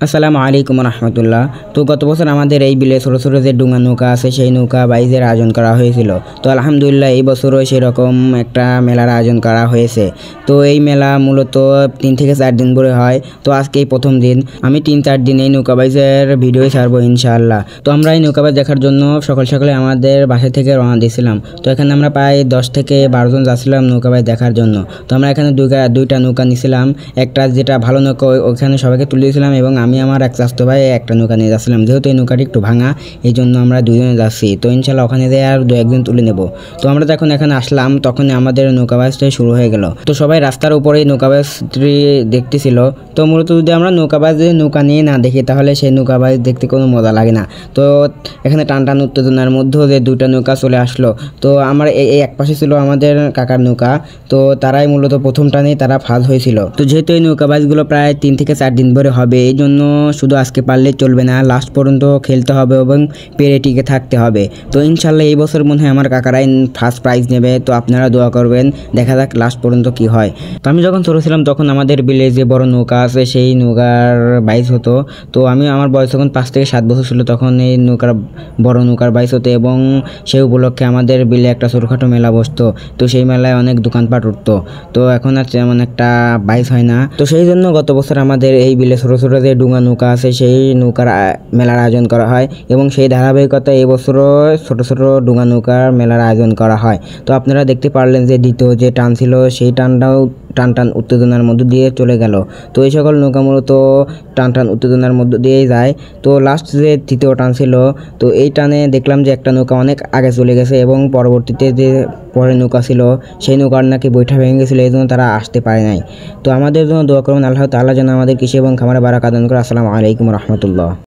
আসসালামু আলাইকুম রহমতুল্লাহ। তো গত বছর আমাদের এই বিলে ছোটো ছোটো যে ডুঙা নৌকা আছে সেই নৌকা বাইজের আয়োজন করা হয়েছিল। তো আলহামদুলিল্লাহ এই বছরও সেরকম একটা মেলার আয়োজন করা হয়েছে। তো এই মেলা মূলত 3 থেকে 4 দিন ধরে হয়। তো আজকে এই প্রথম দিন, আমি 3-4 দিন এই নৌকা বাইজের ভিডিও ছাড়বো ইনশাআল্লাহ। তো আমরা এই নৌকা বাইজ দেখার জন্য সকাল সকালে আমাদের বাসা থেকে রওনা দিয়েছিলাম। তো এখানে আমরা প্রায় 10 থেকে 12 জন যাচ্ছিলাম নৌকা বাইজ দেখার জন্য। তো আমরা এখানে দুইটা নৌকা নিয়েছিলাম। একটা যেটা ভালো নৌকা ওখানে সবাইকে তুলে দিয়েছিলাম এবং আমি আমার এক চাচতো ভাই একটা নৌকা নিয়ে যাচ্ছিলাম। যেহেতু এই নৌকাটি একটু ভাঙা, এই জন্য আমরা দুজনে যাচ্ছি। তো ইনশাল্লাহ ওখানে যেয়ে আর 2-1 দিন তুলে নেব। তো আমরা যখন এখানে আসলাম তখন আমাদের নৌকাবাজটাই শুরু হয়ে গেল। তো সবাই রাস্তার উপরেই নৌকাবাজটি দেখতেছিল। তো মূলত যদি আমরা নৌকা নিয়ে না দেখি তাহলে সেই নৌকাবাজ দেখতে কোনো মজা লাগে না। তো এখানে টান উত্তেজনার মধ্যেও যে 2টা নৌকা চলে আসলো। তো আমার এই এক পাশে ছিল আমাদের কাকার নৌকা। তো তারাই মূলত প্রথম টানেই তারা ফাজ হয়েছিল। তো যেহেতু এই নৌকাবাজগুলো প্রায় 3 থেকে 4 দিন ধরে হবে, এই জন্য শুধু আজকে পারলে চলবে না, লাস্ট পর্যন্ত খেলতে হবে এবং পেরে টিকে থাকতে হবে। তো ইনশাল্লাহ এই বছর মনে হয় আমার কাকারাই ফার্স্ট প্রাইজ নেবে। তো আপনারা দোয়া করবেন, দেখা যাক লাস্ট পর্যন্ত কি হয়। তো আমি যখন ছোটো ছিলাম তখন আমাদের বিলে যে বড় নৌকা আছে সেই নৌকার বাইচ হতো। তো আমার বয়স যখন 5 থেকে 7 বছর ছিল তখন এই বড় নৌকার বাইচ হতো এবং সেই উপলক্ষে আমাদের বিলে একটা ছোটোখাটো মেলা বসতো। তো সেই মেলায় অনেক দোকানপাট উঠতো। তো এখন আর তেমন একটা বাইচ হয় না। তো সেই জন্য গত বছর আমাদের এই বিলে ছোটো ছোটো যে ডুঙা নৌকা আছে সেই নৌকার মেলার আয়োজন করা হয় এবং সেই ধারাবাহিকতা এই বছরও ছোটো ছোটো ডুঙা নৌকার মেলার আয়োজন করা হয়। তো আপনারা দেখতে পারলেন যে দ্বিতীয় যে টান ছিল সেই টানটাও টান উত্তেজনার মধ্য দিয়ে চলে গেল। তো এই সকল নৌকা মূলত টান উত্তেজনার মধ্য দিয়েই যায়। তো লাস্ট যে তৃতীয় টান ছিল, তো এই টানে দেখলাম যে একটা নৌকা অনেক আগে চলে গেছে এবং পরবর্তীতে যে পরের নৌকা ছিল সেই নৌকার নাকি বৈঠা ভেঙে গেছিলো, এই জন্য তারা আসতে পারে নাই। তো আমাদের জন্য দোয়া করুন, আল্লাহ তাআলা যেন আমাদের কৃষি এবং খামারে বারাকা দান করে। আসসালামু আলাইকুম রহমতুল্লাহ।